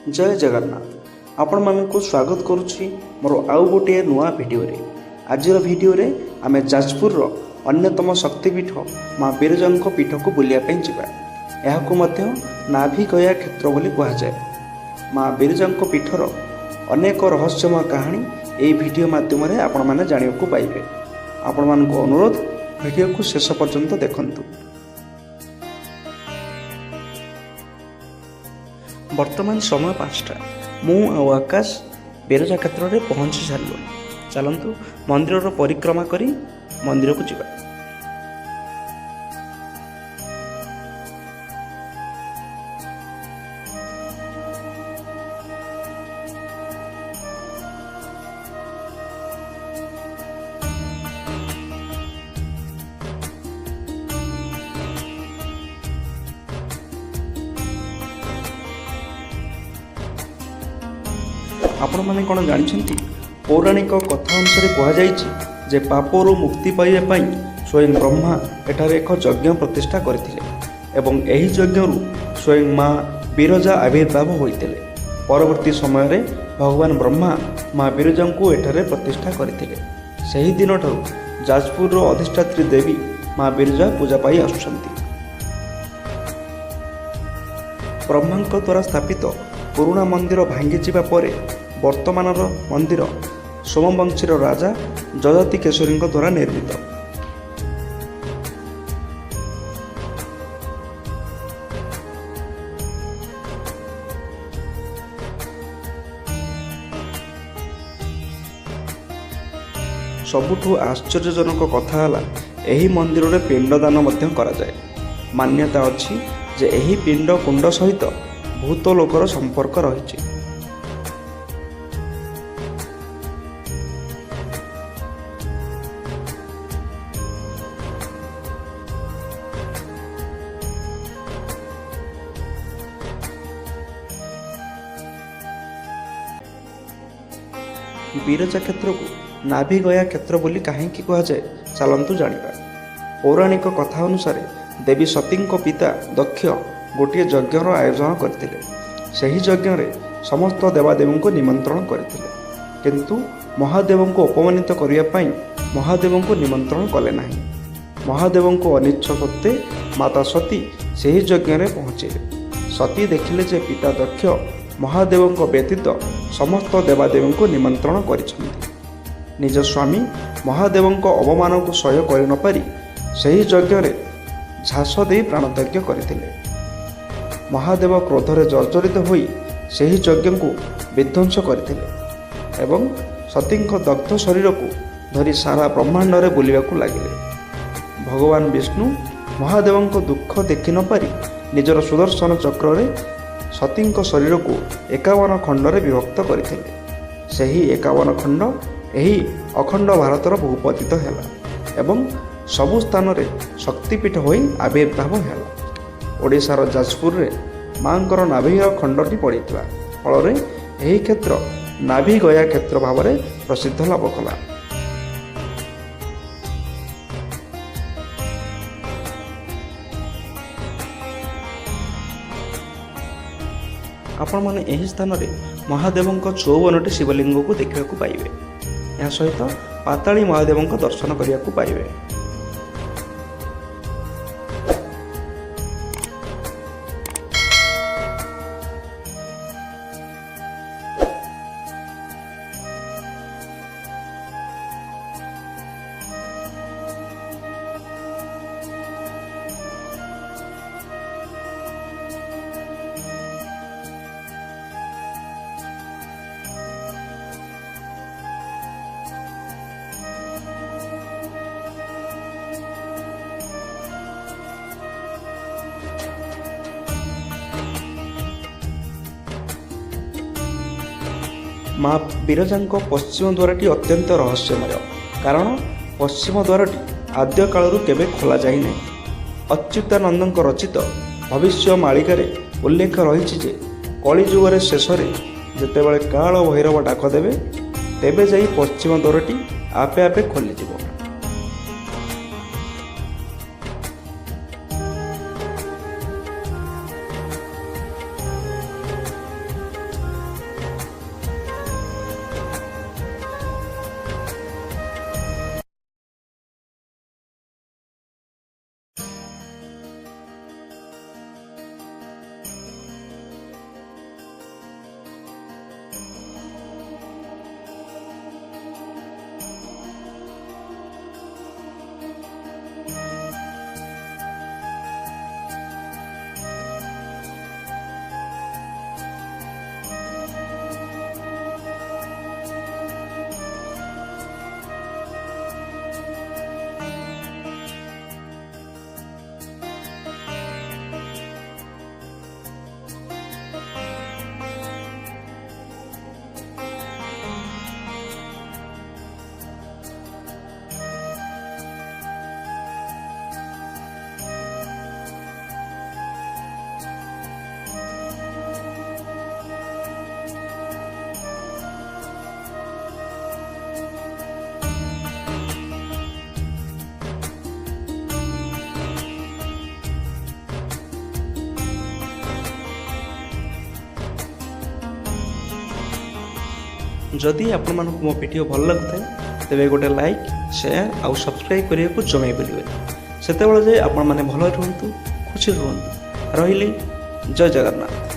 जय जगन्नाथ आपण मानक स्वागत करुच्ची मोर आउ गोटे नुआ भिडियो रे। आजिर भिडियो रे आमे जाजपुर रो अन्यतम शक्तिपीठ माँ बिरजा पीठ को बुलिया जिबा। एहाकु मध्य नाभि गया क्षेत्र बोली कहा जाए। माँ बिरजा पीठर अनेक रहस्यमय कहानी एई भिडियो माध्यम रे आपण माने जानिया को पाइबे। आपण मानको अनुरोध भिडियो को शेष पर्यंत देखंतु। वर्तमान समय 5टा मु आ आकाश बिरजा क्षेत्र में पहुँची सारू। चलतु मंदिर परिक्रमा करी मंदिर को जीवा। आपण माने कौन जानते पौराणिक कथा अनुसार कहुई जे पापरू मुक्ति पाइबा स्वयं ब्रह्मा एठारे एक यज्ञ प्रतिष्ठा करथिले एवं एही यज्ञरू स्वयं माँ बिरजा आविर्भाव होते। परवर्ती समय रे भगवान ब्रह्मा माँ बिरजा को एठारे प्रतिष्ठा करथिले। सही दिन ठारू जाजपुर अधिष्ठात्री देवी माँ बिरजा पूजा पाई आसुछंती। ब्रह्मा द्वारा स्थापित पुराणा मंदिर भांगी जिबा परे वर्तमान मंदिर सोमवंशीर राजा जजाति केशरी द्वारा निर्मित। सबुठु आश्चर्यजनक कथा है एही मंदिर में पिंडदान मध्य करा जाए। मान्यता अछि जे एही पिंड कुंड सहित भूत लोकर संपर्क रही। बिरजा क्षेत्र को नाभि गया क्षेत्र बोली कहीं कह जाए चलतु जानिबा। पौराणिक कथा अनुसार देवी सती पिता दक्ष गोटे यज्ञर आयोजन करथिले। सही यज्ञ रे समस्त देवादेवी को निमंत्रण करथिले, किंतु महादेव को अपमानित करिया पई महादेव को निमंत्रण कले नाही। महादेव को अनिच्छा सत्वे माता सती सही यज्ञ रे पहुँचे। सती देखिले जे पिता दक्ष महादेव व्यतीत समस्त देवादेवी को निमंत्रण करिछंती। निज स्वामी महादेव अवमान को सह्य कर न पारि सही यज्ञ रे झास दे प्राणत्याग करथिले। महादेव क्रोधरे जर्जरित होई सही यज्ञ को विध्वंस करथिले एवं सतींक दग्ध शरीर को धरी सारा ब्रह्मांड रे बुलिबाकू लागिले। भगवान विष्णु महादेव दुख देखि न पारि निजर सुदर्शन चक्र रे सतींक शरीर को 51 खंडरे विभक्त करथिले। सही 51 खंड एही अखंड भारतर भूपतित हैला एवं सबु स्थान रे शक्तिपीठ होई आविर्भाव हैला। ओडिशार जाजपुर रे मांकर नाभिर खंडटी पड़ितला फल रे एही क्षेत्र नाभि गया क्षेत्र भाव में प्रसिद्ध लाभ कला। आपण माने एही स्थान रे महादेव 54टी शिवलिंग को देखा पाइबे। यह सहित पाताली महादेव दर्शन करने को पाइबे। माँ बिरजा पश्चिम द्वारटी अत्यंत रहस्यमय, कारण पश्चिम द्वारटी आद्य कालरू केबे खोला जाई नहीं। अच्युतानंद रचित भविष्य मालिकार उल्लेख रही जे कलिजुगर शेष में जितेबाला काल भैरव डाक देवे तेबे जाई पश्चिम द्वारटी आपे आपे खोलीजिव। जदि आपको मो वीडियो भल लगुए तेरे गोटे लाइक शेयर आउ सब्सक्राइब करने को जमे बुझे से जाए आपण मैंने भल रुहतु खुशी रुहतु रही जय जगन्नाथ।